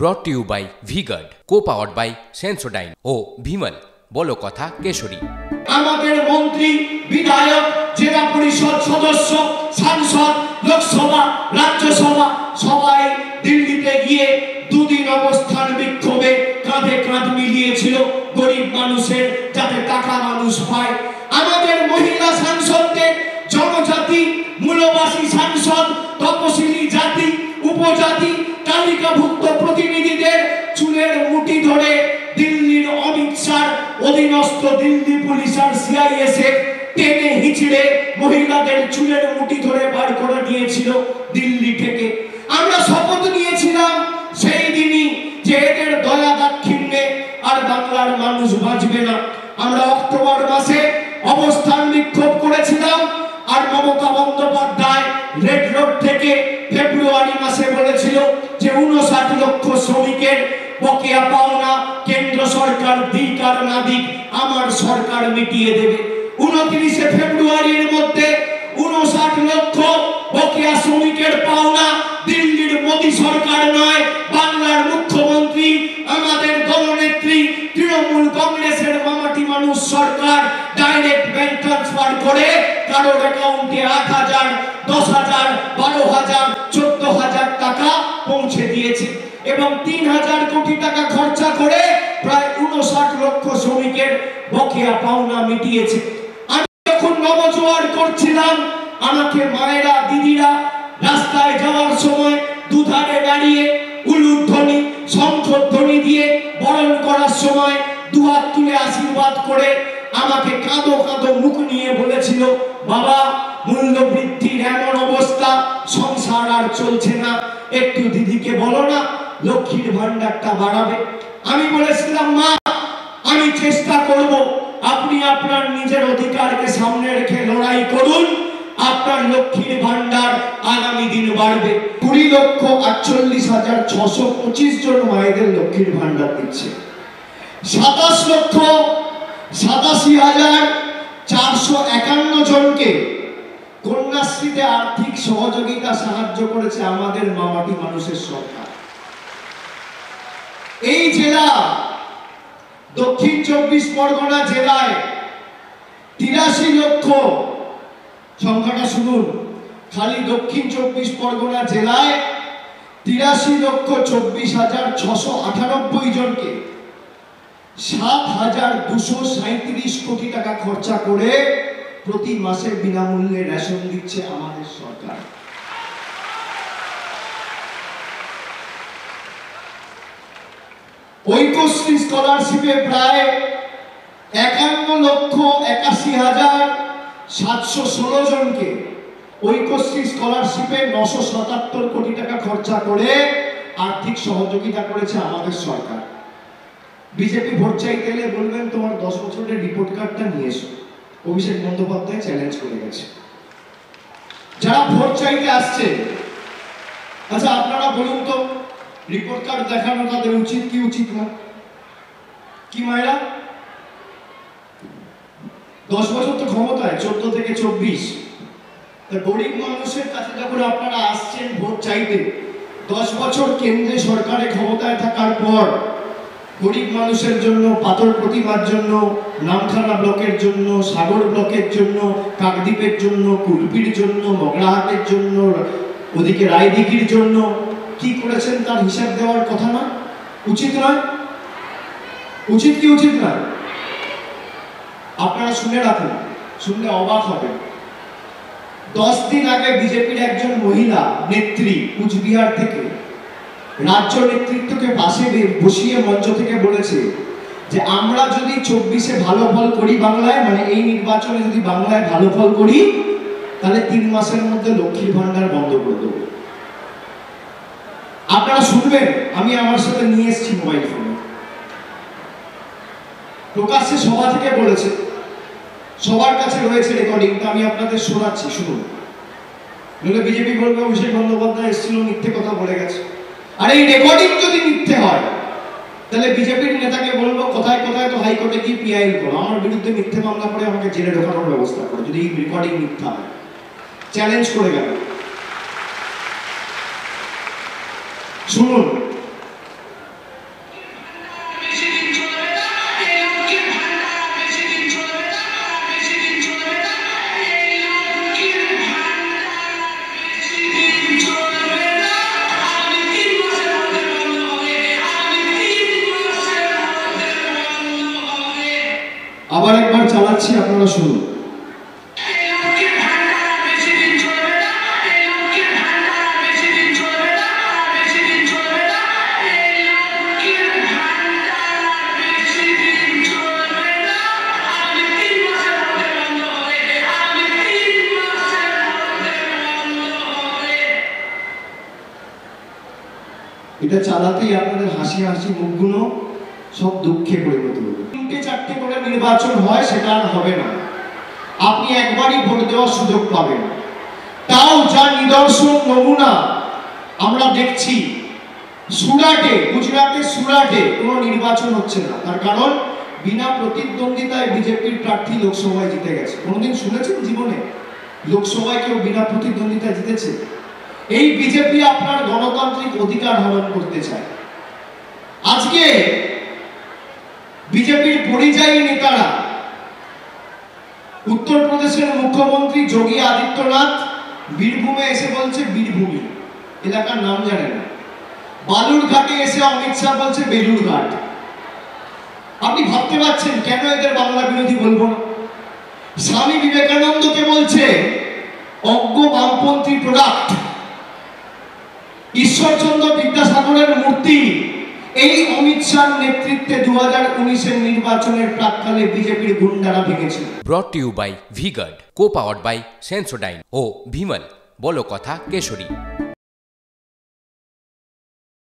ব্রট to you by V-Guard, co-powered by Sensodyne ও ভিমল বলো কথা কেশরী। আমাদের মন্ত্রী, বিধায়ক, জেলা পরিষদ সদস্য, সাংসদ, লোকসভা, রাজ্যসভা সবাই দিল্লিতে গিয়ে দুদিন অবস্থান বিক্ষোভে কাঁধে কাঁধ মিলিয়েছিল গরিব মানুষের, যাতে টাকা মানুষ পায়। আমাদের মহিলা সাংসদদের, জনজাতি মূলবাসী সাংসদ, তপশিলি জাতি, উপজাতি, তালিকাভুক্ত প্রতিনিধিদের চুলের মুঠি ধরে দিল্লির অমিত শাহ অধীনস্থ দিল্লি পুলিশ আর সিআইএসএফ টেনে হিচড়ে মহিলাদের চুলের মুঠি ধরে বার করে দিয়েছিল দিল্লি থেকে। আমরা শপথ নিয়েছিলাম সেই দিনই যে এদের দয়া দাক্ষিণ্যে আর বাংলার মানুষ বাঁচবে না। আমরা অক্টোবর মাসে অবস্থান বিক্ষোভ করেছিলাম, আর মমতা বন্দ্যোপাধ্যায় রেড রোড থেকে ফেব্রুয়ারি মাসে বলেছিল যে 59 লক্ষ শ্রমিকের বকেয়া পাওনা কেন্দ্র সরকার দিক আর না দিক আমার সরকার মিটিয়ে দেবে। 29 ফেব্রুয়ারির মধ্যে 59 লক্ষ বকেয়া শ্রমিকের পাওনা দিল্লির মোদী সরকার নয়, বাংলার মুখ্যমন্ত্রী আমাদের দলনেত্রী তৃণমূল কংগ্রেসের মামাটি মানুষ সরকার ডাইরেক্ট ব্যাংক ট্রান্সফার করে কারোর অ্যাকাউন্টে 8,000, 10,000, 12,000, 14,000 টাকা পৌঁছে দিয়েছে এবং 3,000 কোটি টাকা খরচা করে প্রায় 59 লক্ষ শ্রমিকের বকেয়া পাওনা মিটিয়েছে। আমি যখন নবজোয়ার করছিলাম, আমাকে মায়েরা, দিদিরা রাস্তায় যাওয়ার সময় দুধারে দাঁড়িয়ে উলুধ্বনি, শঙ্খধ্বনি দিয়ে বরণ করার সময় দুহাত তুলে আশীর্বাদ করে আমাকে কাঁদো কাঁদো মুখ নিয়ে বলেছিল, বাবা মূল্য বৃদ্ধির এমন অবস্থা, সংসার আর চলছে না, একটু দিদিকে বলো না লক্ষ্মীর ভান্ডারটা বাড়াবে। আমি বলেছিলাম, মা আমি চেষ্টা করব, আপনি আপনার নিজের অধিকারকে সামনে রেখে লড়াই করুন, আপনার লক্ষ্মীর ভান্ডার আগামী দিন বাড়বে। 20,48,625 জন মায়েদের লক্ষ্মীর ভান্ডার দিচ্ছে। 27,87,451 জনকে কন্যাশ্রীতে আর্থিক সহযোগিতা সাহায্য করেছে আমাদের মামাটি মানুষের সরকার। এই জেলা দক্ষিণ 24 পরগনা জেলায় 83 লক্ষ, সংখ্যাটা শুনুন, খালি দক্ষিণ 24 পরগনা জেলায় 83,24,698 জনকে 7,237 কোটি টাকা খরচা করে প্রতি মাসে বিনামূল্যে রেশন দিচ্ছে আমাদের সরকার। ঐক্যশ্রী স্কলারশিপে প্রায় 51,81,716 জনকে ঐক্যশ্রী স্কলারশিপে 977 কোটি টাকা খরচা করে আর্থিক সহযোগিতা করেছে আমাদের সরকার। বিজেপি ভোট চাইতে এলে বলবেন তোমার 10 বছরের রিপোর্ট কার্ডটা নিয়ে এসো, অভিষেক বন্দ্যোপাধ্যায় চ্যালেঞ্জ করে গেছে। যারা ভোট চাইতে আসছে, আচ্ছা আপনারা বলুন তো, রিপোর্ট কার্ড দেখানো তাদের উচিত কি উচিত না? কি মায়েরা, 10 বছর তো ক্ষমতায়, 14 থেকে 24, গরিব মানুষের কাছে যখন আপনারা আসছেন ভোট চাইতে, 10 বছর কেন্দ্রে সরকারে ক্ষমতায় থাকার পর গরিব মানুষের জন্য, পাথর প্রতিমার জন্য, নামখানা ব্লকের জন্য, সাগর ব্লকের জন্য, কাকদ্বীপের জন্য, কুলপির জন্য, মগরাহাটের জন্য, ওদিকে রায়দিঘির জন্য কি করেছেন তার হিসাব দেওয়ার কথা না? উচিত নয়? উচিত কি উচিত নয়? আপনারা শুনে রাখুন, শুনলে অবাক হবেন। 10 দিন আগে বিজেপির একজন মহিলা নেত্রী কুচবিহার থেকে রাজ্য নেতৃত্বকে পাশে বসিয়ে মঞ্চ থেকে বলেছে যে আমরা যদি 24-এ ভালো ফল করি বাংলায়, মানে এই নির্বাচনে যদি বাংলায় ভালো ফল করি, তাহলে 3 মাসের মধ্যে লক্ষ্মীর ভান্ডার বন্ধ করে দেব। আপনারা শুনবেন, আমি আমার সাথে নিয়ে এসেছি মোবাইল ফোনে, প্রকাশ্যে সভা থেকে বলেছে, সবার কাছে রয়েছে রেকর্ডিংটা, আমি আপনাদের শোনাচ্ছি, শুনুন। নইলে বিজেপি বলবে অভিষেক বন্দ্যোপাধ্যায় এসেছিল, মিথ্যে কথা বলে গেছে। আর এই রেকর্ডিং যদি মিথ্যে হয়, তাহলে বিজেপির নেতাকে বলবো কোথায় কোথায় তো হাইকোর্টে কি পিআইএল করো, আমার বিরুদ্ধে মিথ্যে মামলা করে আমাকে জেলে ঢোকানোর ব্যবস্থা করো যদি এই রেকর্ডিং মিথ্যা হয়। চ্যালেঞ্জ করে গেল। শুনুন, শোনাচ্ছি, আপনারা শুনুন। এটা চালাতেই আপনাদের হাসি হাসি মুখগুলো সব দুঃখে পরিণত হবে। 3-4টে করে নির্বাচন হয়, সেটা আর হবে না। আপনি একবারই ভোট দেওয়ার সুযোগ পাবেন। তাও যা নিদর্শন নমুনা আমরা দেখছি, সুরাটে, গুজরাটের সুরাটে কোনো নির্বাচন হচ্ছে না। তার কারণ বিনা প্রতিদ্বন্দ্বিতায় বিজেপির প্রার্থী লোকসভায় জিতে গেছে। কোনোদিন শুনেছেন জীবনে লোকসভায় কেউ বিনা প্রতিদ্বন্দ্বিতায় জিতেছে? এই বিজেপি আপনার গণতান্ত্রিক অধিকার হরণ করতে চায়। আজকে বিজেপির পরিযায়ী নেতারা, উত্তরপ্রদেশের মুখ্যমন্ত্রী যোগী আদিত্যনাথ বীরভূমে এসে বলছে বীরভূমি, এলাকার নাম জানে না। বালুরঘাটে এসে অমিত শাহ বলছে বেলুরঘাট। আপনি ভাবতে পারছেন কেন এদের বাংলা বিরোধী বলবো না? স্বামী বিবেকানন্দকে বলছে অজ্ঞ বামপন্থী প্রোডাক্ট। ঈশ্বরচন্দ্র বিদ্যাসাগরের মূর্তি এই অমিত শাহ নেতৃত্বে 2019-এর নির্বাচনের প্রাক্কালে বিজেপির গুন্ডারা ভেঙেছিল। Brought to you by V-Guard, co powered by Sensodyne ও ভিমল, বলো কথা কেশরী।